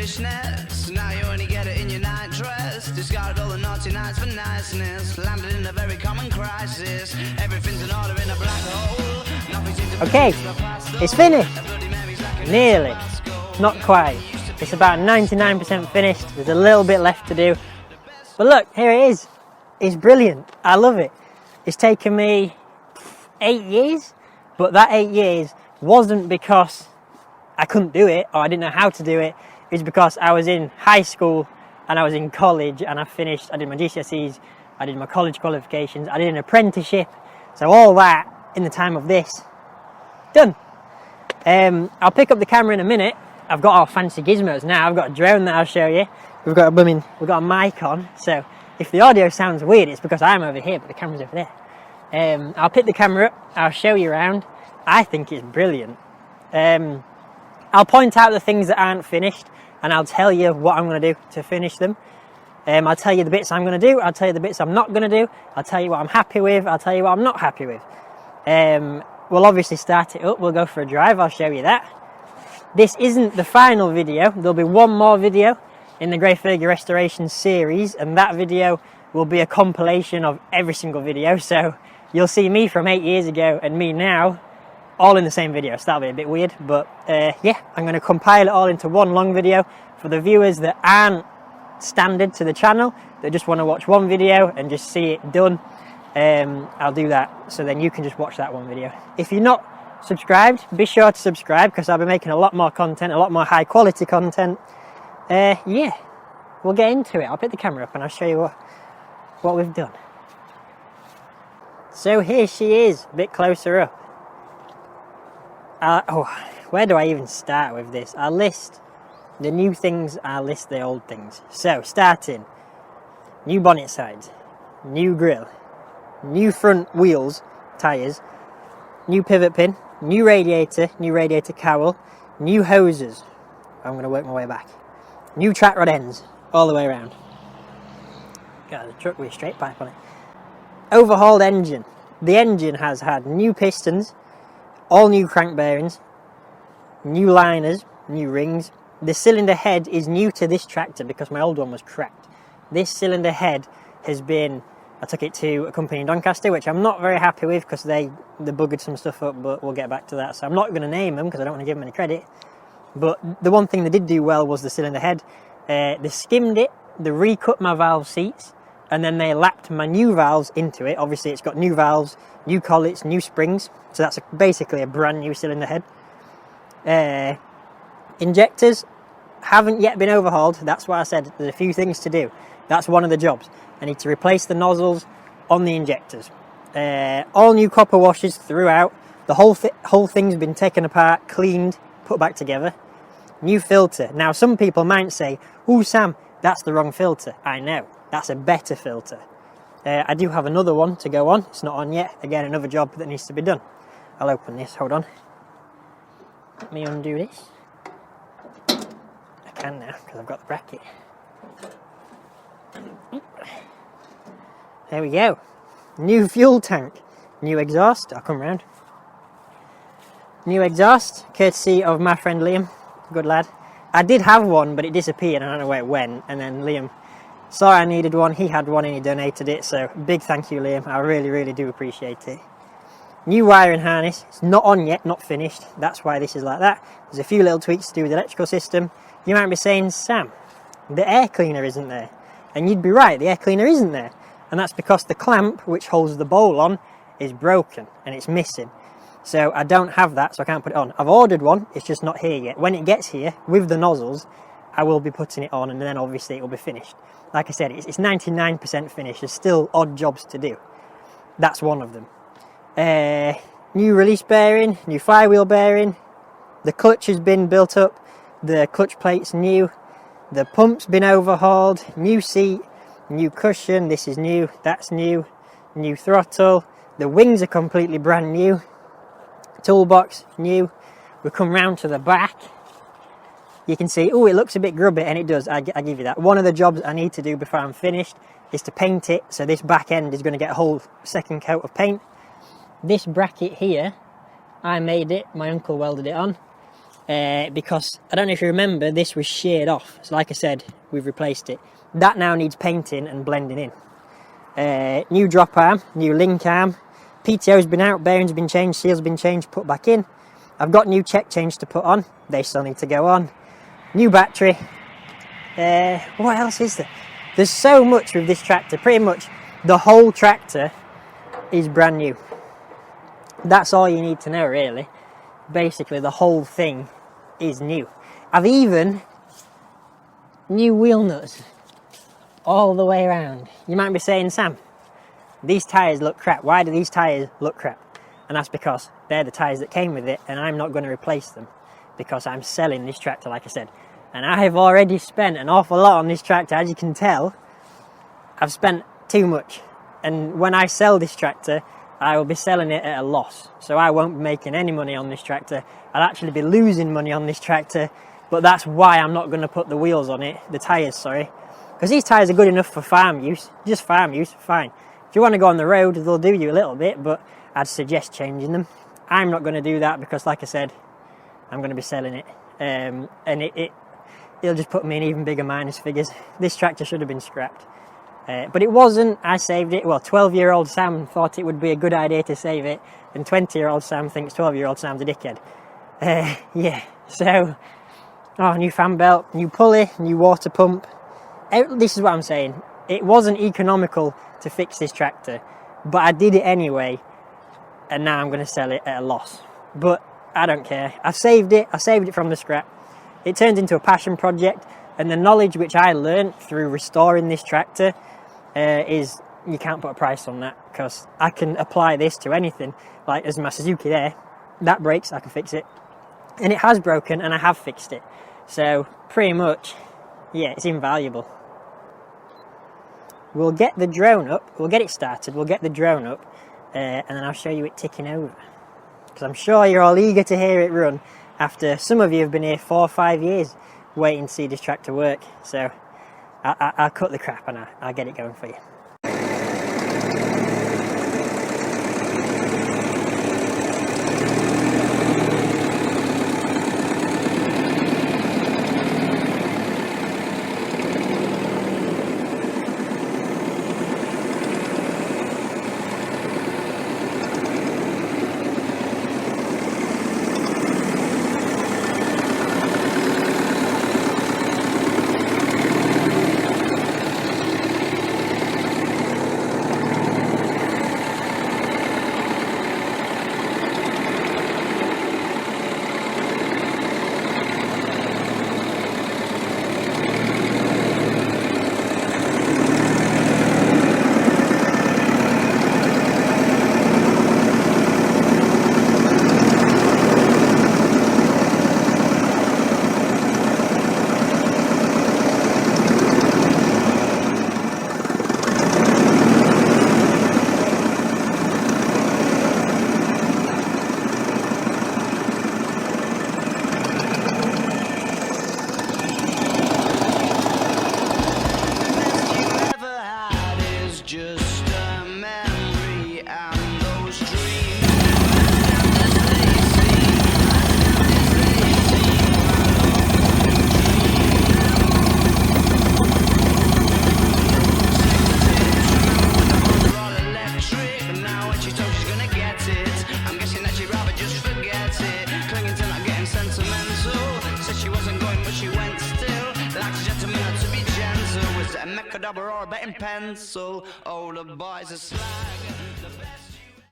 fishnets. Now you only get it in your night dress. Discarded all the naughty nights for niceness. Landed in a very common crisis. Everything's in order in a black hole. Okay, it's finished. Nearly. Not quite. It's about 99% finished. There's a little bit left to do. But look, here it is. It's brilliant. I love it. It's taken me 8 years, but that 8 years wasn't because I couldn't do it or I didn't know how to do it. It was because I was in high school and I was in college and I did my GCSEs, I did my college qualifications, I did an apprenticeship. So all that in the time of this, done. I'll pick up the camera in a minute. I've got our fancy gizmos now. I've got a drone that I'll show you. We've got a mic on, so if the audio sounds weird, it's because I'm over here, but the camera's over there. I'll pick the camera up, I'll show you around. I think it's brilliant. I'll point out the things that aren't finished, and I'll tell you what I'm going to do to finish them. I'll tell you the bits I'm going to do, I'll tell you the bits I'm not going to do, I'll tell you what I'm happy with, I'll tell you what I'm not happy with. We'll obviously start it up, we'll go for a drive, I'll show you that. This isn't the final video, there'll be one more video in the Grey Fergie Restoration series, and that video will be a compilation of every single video, so you'll see me from 8 years ago and me now, all in the same video, so that'll be a bit weird, but yeah, I'm going to compile it all into one long video for the viewers that aren't standard to the channel, that just want to watch one video and just see it done. I'll do that, so then you can just watch that one video. If you're not subscribed, be sure to subscribe, because I'll be making a lot more content, a lot more high quality content. Yeah, we'll get into it. I'll pick the camera up and I'll show you what we've done. So here she is, a bit closer up. Where do I even start with this? I'll list the new things, I'll list the old things. So, starting, new bonnet sides, new grille, new front wheels, tyres, new pivot pin, new radiator cowl, new hoses. I'm going to work my way back. New track rod ends, all the way around. Got the truck with a straight pipe on it. Overhauled engine. The engine has had new pistons, all new crank bearings, new liners, new rings. The cylinder head is new to this tractor because my old one was cracked. This cylinder head has been, I took it to a company in Doncaster, which I'm not very happy with because they buggered some stuff up, but we'll get back to that. So I'm not going to name them because I don't want to give them any credit. But the one thing they did do well was the cylinder head. They skimmed it, they recut my valve seats, and then they lapped my new valves into it. Obviously it's got new valves, new collets, new springs, so that's basically a brand new cylinder head. Injectors haven't yet been overhauled. That's why I said there's a few things to do. That's one of the jobs. I need to replace the nozzles on the injectors. All new copper washers throughout. The whole thing's been taken apart, cleaned, put back together. New filter. Now some people might say, "Oh Sam, that's the wrong filter." I know, that's a better filter. I do have another one to go on, it's not on yet. Again, another job that needs to be done. I'll open this, hold on. Let me undo this. I can now, because I've got the bracket. There we go. New fuel tank. New exhaust, I'll come round. New exhaust, courtesy of my friend Liam, good lad. I did have one, but it disappeared, I don't know where it went, and then Liam saw I needed one, he had one and he donated it, so big thank you Liam, I really do appreciate it. New wiring harness, it's not on yet, not finished, that's why this is like that. There's a few little tweaks to do with the electrical system. You might be saying, Sam, the air cleaner isn't there. And you'd be right, the air cleaner isn't there. And that's because the clamp, which holds the bowl on, is broken and it's missing. So I don't have that, so I can't put it on. I've ordered one, it's just not here yet. When it gets here, with the nozzles, I will be putting it on, and then obviously it will be finished. Like I said, it's 99% finished. There's still odd jobs to do. That's one of them. New release bearing, new flywheel bearing. The clutch has been built up. The clutch plate's new. The pump's been overhauled. New seat, new cushion. This is new, that's new. New throttle. The wings are completely brand new. Toolbox, new. We come round to the back. You can see, oh, it looks a bit grubby, and it does, I give you that. One of the jobs I need to do before I'm finished is to paint it, so this back end is going to get a whole second coat of paint. This bracket here, I made it, my uncle welded it on. because I don't know if you remember, this was sheared off. So like I said, we've replaced it. That now needs painting and blending in. New drop arm, new link arm. PTO's been out, bearings been changed, seals been changed, put back in. I've got new check chains to put on. They still need to go on. New battery. What else is there? There's so much with this tractor. Pretty much the whole tractor is brand new. That's all you need to know, really. Basically, the whole thing is new. I've even new wheel nuts all the way around. You might be saying, Sam, these tyres look crap. Why do these tyres look crap? And that's because they're the tyres that came with it, and I'm not going to replace them because I'm selling this tractor, like I said. And I have already spent an awful lot on this tractor. As you can tell, I've spent too much. And when I sell this tractor, I will be selling it at a loss. So I won't be making any money on this tractor. I'll actually be losing money on this tractor. But that's why I'm not going to put the wheels on it, the tyres, sorry. Because these tyres are good enough for farm use. Just farm use, fine. If you want to go on the road, they'll do you a little bit, but I'd suggest changing them. I'm not going to do that because, like I said, I'm going to be selling it. And it'll just put me in even bigger minus figures. This tractor should have been scrapped. But it wasn't. I saved it. Well, 12-year-old Sam thought it would be a good idea to save it, and 20-year-old Sam thinks 12-year-old Sam's a dickhead. Yeah, so, new fan belt, new pulley, new water pump. This is what I'm saying. It wasn't economical to fix this tractor, but I did it anyway, and now I'm going to sell it at a loss. But I don't care. I saved it from the scrap. It turned into a passion project, and the knowledge which I learned through restoring this tractor is, you can't put a price on that, because I can apply this to anything. Like, as my Suzuki there, that breaks, I can fix it. And it has broken, and I have fixed it. So, pretty much, yeah, it's invaluable. We'll get the drone up, we'll get it started, we'll get the drone up, and then I'll show you it ticking over. Because I'm sure you're all eager to hear it run, after some of you have been here 4 or 5 years waiting to see this tractor work. So I'll cut the crap and I'll get it going for you. Double or a betting pencil. All the boys are slag.